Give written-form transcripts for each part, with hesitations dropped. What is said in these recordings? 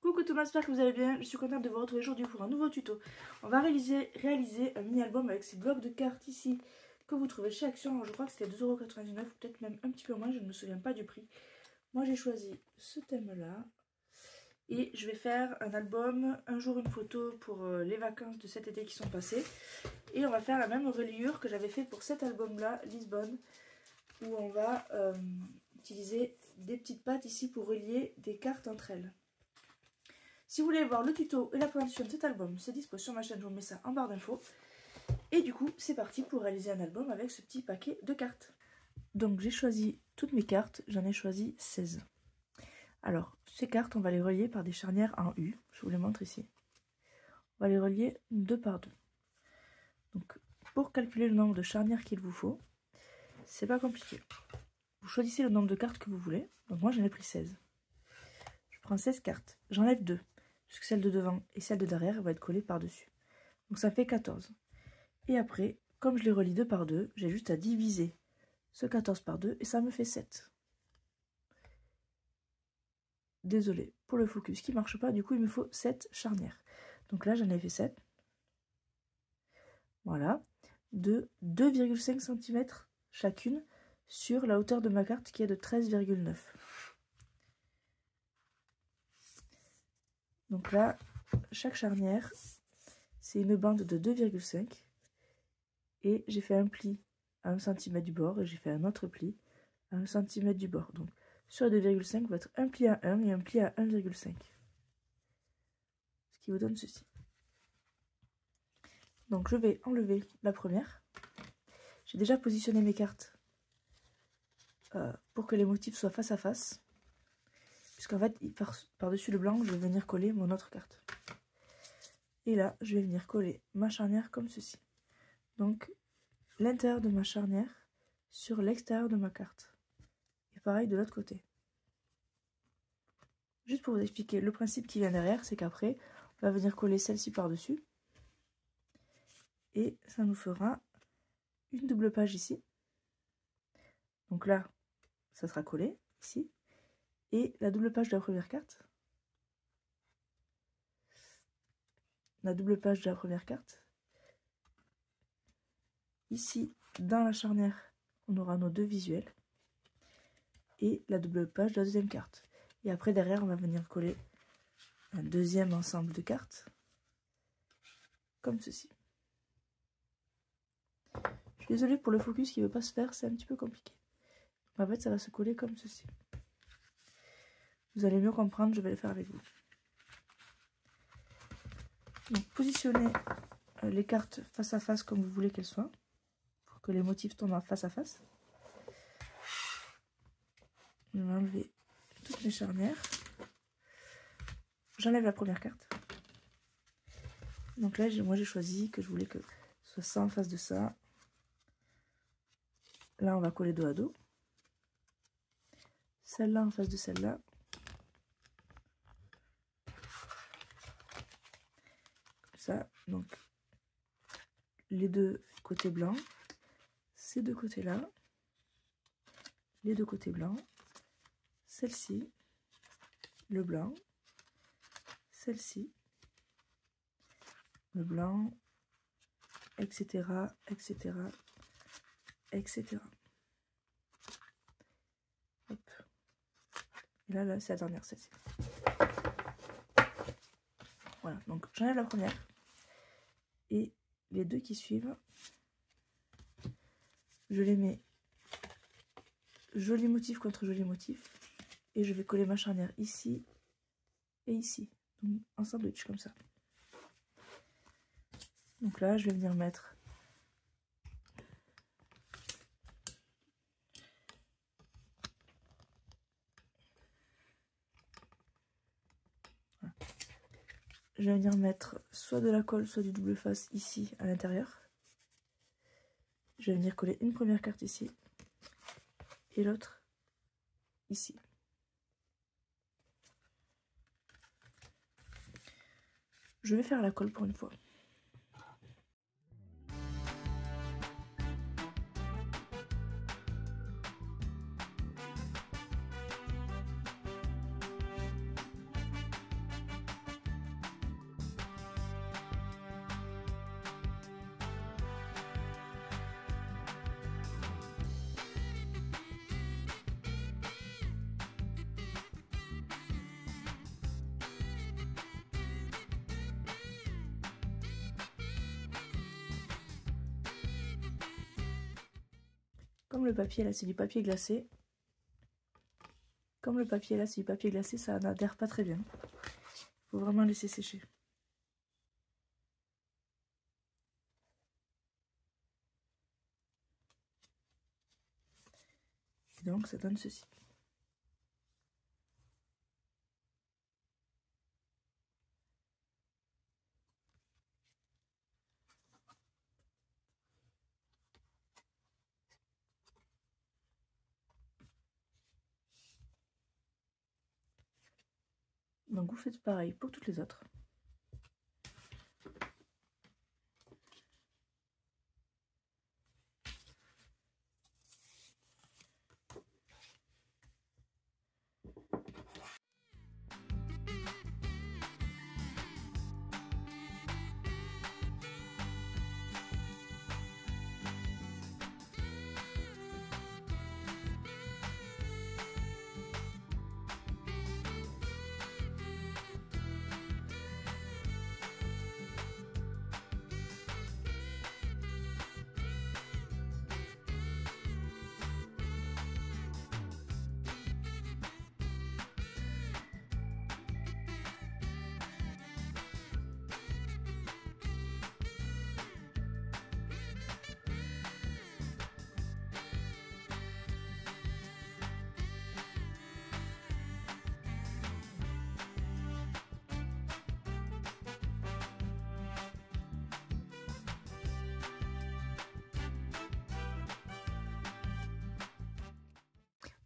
Coucou tout le monde, j'espère que vous allez bien. Je suis contente de vous retrouver aujourd'hui pour un nouveau tuto. On va réaliser un mini-album avec ces blocs de cartes ici que vous trouvez chez Action. Alors, je crois que c'était 2,99 €, ou peut-être même un petit peu moins, je ne me souviens pas du prix. Moi j'ai choisi ce thème-là. Et je vais faire un album, un jour une photo pour les vacances de cet été qui sont passées. Et on va faire la même reliure que j'avais fait pour cet album-là, Lisbonne, où on va utiliser des petites pattes ici pour relier des cartes entre elles. Si vous voulez voir le tuto et la présentation de cet album, c'est dispo sur ma chaîne, je vous mets ça en barre d'infos. Et du coup, c'est parti pour réaliser un album avec ce petit paquet de cartes. Donc j'ai choisi toutes mes cartes, j'en ai choisi 16. Alors, ces cartes, on va les relier par des charnières en U, je vous les montre ici. On va les relier 2 par 2. Donc, pour calculer le nombre de charnières qu'il vous faut, c'est pas compliqué. Vous choisissez le nombre de cartes que vous voulez, donc moi j'en ai pris 16. Je prends 16 cartes, j'enlève 2. Puisque celle de devant et celle de derrière va être collée par-dessus. Donc ça fait 14. Et après, comme je les relie 2 par 2, j'ai juste à diviser ce 14 par 2 et ça me fait 7. Désolée pour le focus qui ne marche pas, du coup il me faut 7 charnières. Donc là j'en ai fait 7. Voilà. De 2,5 cm chacune sur la hauteur de ma carte qui est de 13,9. Donc là, chaque charnière, c'est une bande de 2,5 et j'ai fait un pli à 1 cm du bord et j'ai fait un autre pli à 1 cm du bord. Donc sur 2,5 va être un pli à 1 et un pli à 1,5. Ce qui vous donne ceci. Donc je vais enlever la première. J'ai déjà positionné mes cartes pour que les motifs soient face à face. Puisqu'en fait, par-dessus le blanc, je vais venir coller mon autre carte. Et là, je vais venir coller ma charnière comme ceci. Donc, l'intérieur de ma charnière sur l'extérieur de ma carte. Et pareil de l'autre côté. Juste pour vous expliquer, le principe qui vient derrière, c'est qu'après, on va venir coller celle-ci par-dessus. Et ça nous fera une double page ici. Donc là, ça sera collé, ici. Et la double page de la première carte. La double page de la première carte. Ici, dans la charnière, on aura nos deux visuels. Et la double page de la deuxième carte. Et après, derrière, on va venir coller un deuxième ensemble de cartes. Comme ceci. Je suis désolée pour le focus qui ne veut pas se faire, c'est un petit peu compliqué. En fait, ça va se coller comme ceci. Vous allez mieux comprendre, je vais le faire avec vous. Donc, positionnez les cartes face à face comme vous voulez qu'elles soient, pour que les motifs tombent face à face. Je vais enlever toutes mes charnières. J'enlève la première carte. Donc là, moi j'ai choisi que je voulais que ce soit ça en face de ça. Là, on va coller dos à dos. Celle-là en face de celle-là. Ça, donc les deux côtés blancs, ces deux côtés là, les deux côtés blancs, celle-ci, le blanc, celle-ci, le blanc, etc., etc., etc. Hop. Et là, c'est la dernière, celle-ci. Voilà, donc j'enlève la première. Et les deux qui suivent, je les mets joli motif contre joli motif. Et je vais coller ma charnière ici et ici. Donc en sandwich comme ça. Donc là, je vais venir mettre je vais venir mettre soit de la colle, soit du double face ici à l'intérieur. Je vais venir coller une première carte ici et l'autre ici. Je vais faire la colle pour une fois. Comme le papier là c'est du papier glacé. Comme le papier là c'est du papier glacé, ça n'adhère pas très bien. Il faut vraiment laisser sécher. Et donc ça donne ceci. Donc vous faites pareil pour toutes les autres.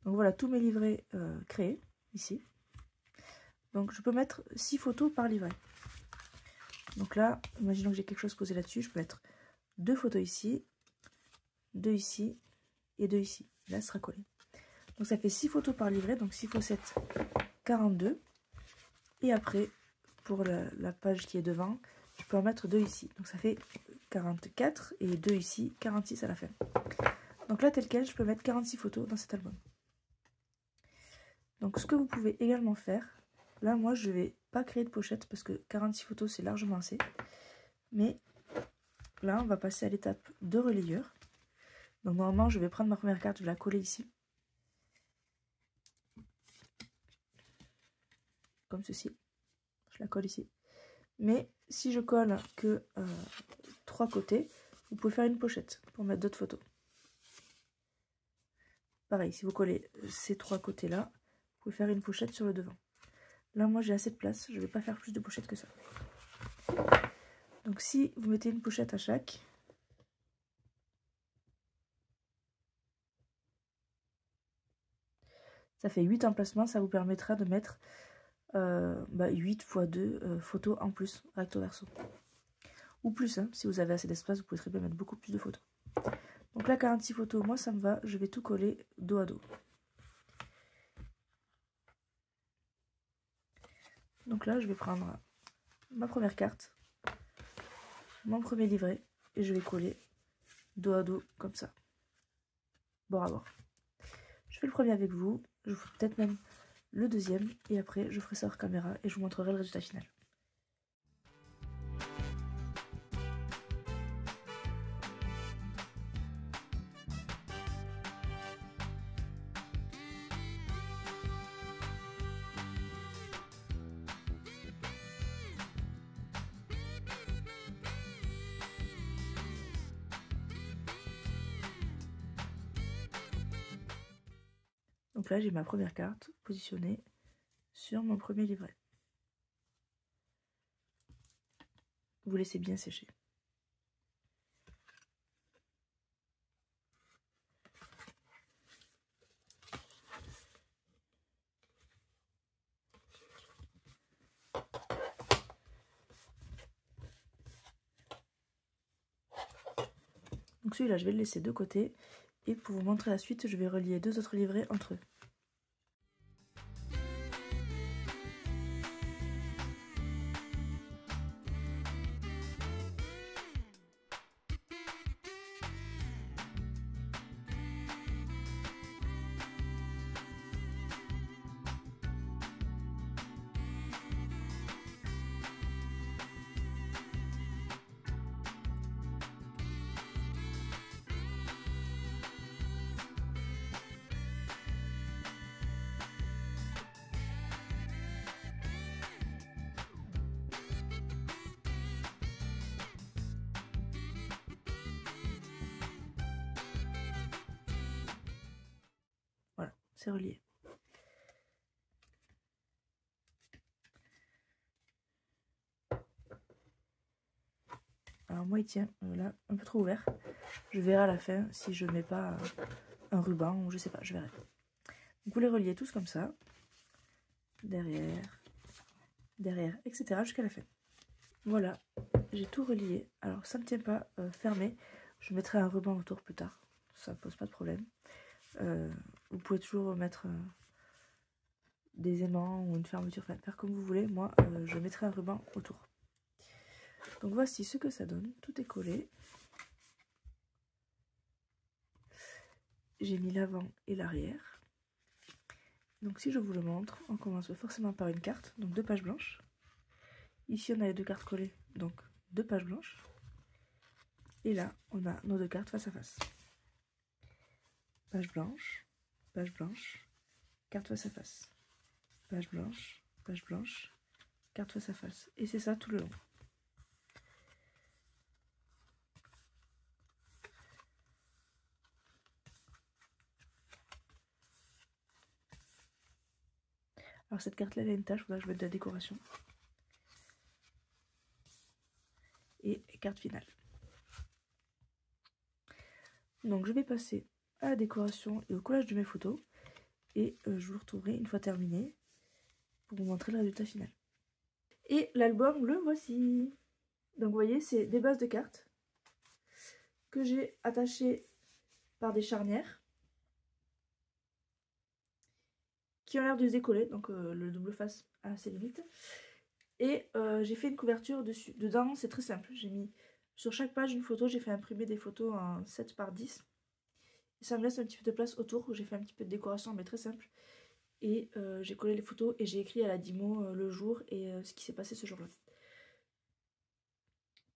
Donc voilà tous mes livrets créés ici. Donc je peux mettre 6 photos par livret. Donc là, imaginons que j'ai quelque chose posé là-dessus, je peux mettre 2 photos ici, 2 ici et 2 ici. Là, ce sera collé. Donc ça fait 6 photos par livret, donc 6 x 7, 42. Et après, pour la page qui est devant, je peux en mettre 2 ici. Donc ça fait 44 et 2 ici, 46 à la fin. Donc là, tel quel, je peux mettre 46 photos dans cet album. Donc ce que vous pouvez également faire, là moi je vais pas créer de pochette parce que 46 photos c'est largement assez. Mais là on va passer à l'étape de relayure. Donc normalement je vais prendre ma première carte, je vais la coller ici. Comme ceci. Je la colle ici. Mais si je colle que 3 côtés, vous pouvez faire une pochette pour mettre d'autres photos. Pareil, si vous collez ces 3 côtés là, vous pouvez faire une pochette sur le devant. Là, moi, j'ai assez de place. Je ne vais pas faire plus de pochettes que ça. Donc, si vous mettez une pochette à chaque, ça fait 8 emplacements. Ça vous permettra de mettre 8 x 2 photos en plus, recto verso. Ou plus, hein, si vous avez assez d'espace, vous pouvez très bien mettre beaucoup plus de photos. Donc là, 46 photos, moi, ça me va. Je vais tout coller dos à dos. Donc là, je vais prendre ma première carte, mon premier livret, et je vais coller dos à dos comme ça, bord à bord. Je fais le premier avec vous, je ferai peut-être même le deuxième, et après je ferai ça hors caméra et je vous montrerai le résultat final. Donc là, j'ai ma première carte positionnée sur mon premier livret. Vous laissez bien sécher. Donc celui-là, je vais le laisser de côté. Et pour vous montrer la suite, je vais relier 2 autres livrets entre eux. c'est relié. Alors moi il tient là un peu trop ouvert. Je verrai à la fin si je mets pas un ruban ou je sais pas, je verrai. Donc vous les reliez tous comme ça. Derrière, derrière, etc. jusqu'à la fin. Voilà, j'ai tout relié. Alors ça ne tient pas fermé. Je mettrai un ruban autour plus tard. Ça pose pas de problème. Vous pouvez toujours mettre des aimants ou une fermeture, enfin faire comme vous voulez. Moi, je mettrai un ruban autour. Donc voici ce que ça donne. Tout est collé. J'ai mis l'avant et l'arrière. Donc si je vous le montre, on commence forcément par une carte, donc 2 pages blanches. Ici on a les 2 cartes collées, donc 2 pages blanches. Et là on a nos 2 cartes face à face. Page blanche, carte face à face. Page blanche, carte face à face. Et c'est ça tout le long. Alors cette carte là elle a une tache, il faudra que je mette de la décoration. Et carte finale. Donc je vais passer à la décoration et au collage de mes photos. Et je vous retrouverai une fois terminé pour vous montrer le résultat final. Et l'album, le voici. Donc vous voyez, c'est des bases de cartes que j'ai attachées par des charnières qui ont l'air de se décoller, donc le double face a ses limites. Et j'ai fait une couverture dessus. Dedans, c'est très simple. J'ai mis sur chaque page une photo. J'ai fait imprimer des photos en 7 par 10. Et ça me laisse un petit peu de place autour où j'ai fait un petit peu de décoration, mais très simple. Et j'ai collé les photos et j'ai écrit à la Dimo le jour et ce qui s'est passé ce jour-là.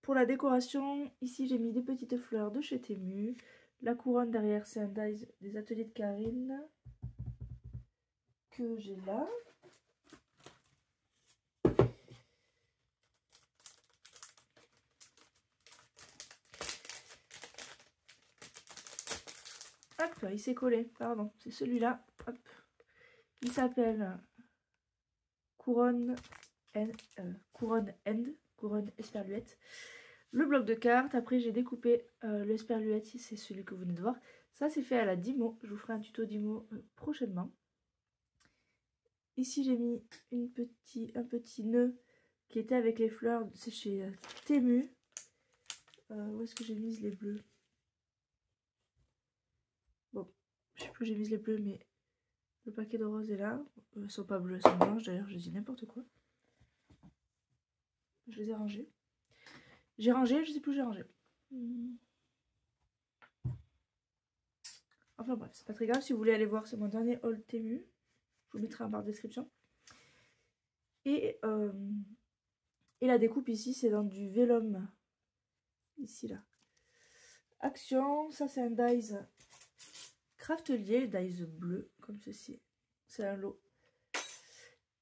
Pour la décoration, ici j'ai mis des petites fleurs de chez Temu. La couronne derrière, c'est un dies des ateliers de Karine que j'ai là. Hop, il s'est collé, pardon, c'est celui-là. Il s'appelle Couronne Esperluette. Le bloc de cartes, après j'ai découpé l'esperluette, c'est celui que vous venez de voir. Ça c'est fait à la Dimo, je vous ferai un tuto Dimo prochainement. Ici j'ai mis un petit nœud qui était avec les fleurs, c'est chez Temu. Où est-ce que j'ai mis les bleus? Bon, je sais plus où j'ai mis les bleus, mais le paquet de roses est là. Elles sont pas bleues, elles sont blanches d'ailleurs, je dis n'importe quoi. Je les ai rangées. J'ai rangé, je sais plus où j'ai rangé. Enfin bref, c'est pas très grave. Si vous voulez aller voir, c'est mon dernier haul Temu. Je vous mettrai en barre de description. Et la découpe ici, c'est dans du vélum. Ici, là. Action, ça c'est un dies Craftelier, dies bleu, comme ceci. C'est un lot.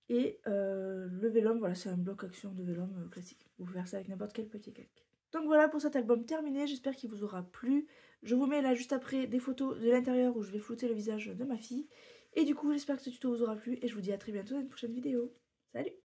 Et le vélum, voilà, c'est un bloc action de vélum classique. Vous pouvez faire ça avec n'importe quel petit calque. Donc voilà pour cet album terminé, j'espère qu'il vous aura plu. Je vous mets là juste après des photos de l'intérieur où je vais flouter le visage de ma fille. Et du coup, j'espère que ce tuto vous aura plu et je vous dis à très bientôt dans une prochaine vidéo. Salut!